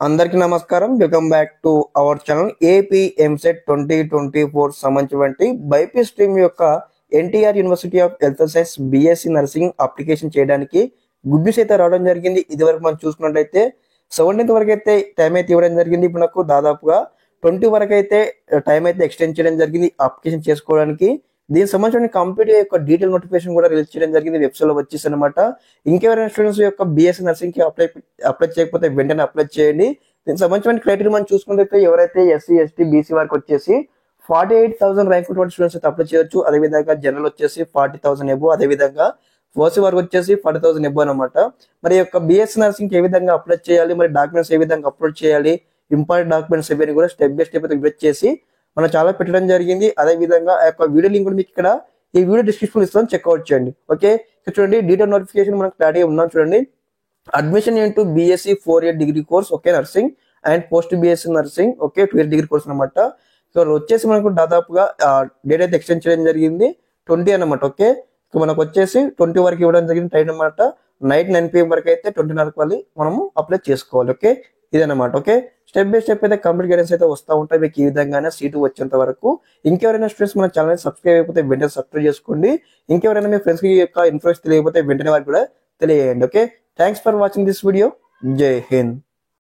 అందరికీ నమస్కారం. Welcome back to our channel. AP EAMCET 2024 సంబంధించినటువంటి బైపీస్ స్ట్రీమ్ యొక్క NTR university of health science BSc nursing application చేయడానికి గుడ్ న్యూస్ అయితే రావడం జరిగింది. ఇదివరకు మనం చూసుకున్నట్లయితే 17th వరకు అయితే టైం అయితే ఇవ్వడం జరిగింది. ఇప్పుడు నాకు దాదాపుగా 20 వరకు అయితే టైం అయితే ఎక్స్టెండ్ చేయడం జరిగింది అప్లికేషన్ చేసుకోవడానికి. దీనికి సంబంధించిన కంప్లీట్ యొక్క డీటెయిల్ నోటిఫికేషన్ కూడా రిలీజ్ చేయడం జరిగింది వెబ్సైట్ లో వచ్చేసి అనమాట. ఇంకెవరైనా స్టూడెంట్స్ యొక్క బీఎస్సీ నర్సింగ్ కి అప్లై చేయకపోతే వెంటనే అప్లై చేయండి. దీనికి సంబంధించిన క్రైటీరియా మనం చూసుకుంటే ఎవరైతే ఎస్సీ ఎస్టీ బీసీ వారికి వచ్చేసి 48,000 ర్యాంక్ స్టూడెంట్స్ అయితే అప్లై చేయొచ్చు. అదేవిధంగా జనరల్ వచ్చేసి 40,000 ఎబో, అదేవిధంగా ఓసీ వారికి వచ్చేసి 40,000 ఎబో అనమాట. మరి యొక్క బీఎస్సీ నర్సింగ్ ఏ విధంగా అప్లై చేయాలి, మరి డాక్యుమెంట్స్ ఏ విధంగా అప్లోడ్ చేయాలి, ఇంపార్టెంట్ డాక్యుమెంట్స్ ఇవన్నీ కూడా స్టెప్ బై స్టెప్ అయితే వెయిట్ చేసి మనం చాలా పెట్టడం జరిగింది. అదే విధంగా ఆ యొక్క వీడియో లింక్ కూడా మీకు ఇక్కడ ఈ వీడియో డిస్క్రిప్షన్ ఇస్తాను, చెక్అవుట్ చేయండి. ఓకే, చూడండి డీటెయిల్ నోటిఫికేషన్ మనకు క్లారిటీ ఉన్నాం. చూడండి, admission into BSc 4-year degree course, okay, nursing and post BSc nursing, okay, 2-year degree course అనమాట. సో వచ్చేసి మనకు దాదాపుగా డేట్ అయితే ఎక్స్టెండ్ చేయడం జరిగింది 20 అనమాట. ఓకే, సో మనకు వచ్చేసి 20 వరకు ఇవ్వడం జరిగింది టైం అనమాట. నైట్ 9 PM వరకు అయితే 20 వరకు మనము అప్లై చేసుకోవాలి. ఓకే, ఇదన్నమాట. ఓకే, స్టెప్ బై స్టెప్ అయితే కంప్లీట్ గైడెన్స్ అయితే వస్తూ ఉంటాయి మీకు ఈ విధంగానే సీటు వచ్చేంత వరకు. ఇంకెవరైనా స్టూడెంట్స్ మన ఛానల్ సబ్స్క్రైబ్ అయిపోతే వెంటనే సబ్స్క్రైబ్ చేసుకోండి. ఇంకెవరైనా మీ ఫ్రెండ్స్ కి యొక్క ఇన్ఫర్మేషన్ తెలియకపోతే వెంటనే వారికి కూడా తెలియజేయండి. Okay, thanks for watching this video. జై హింద్.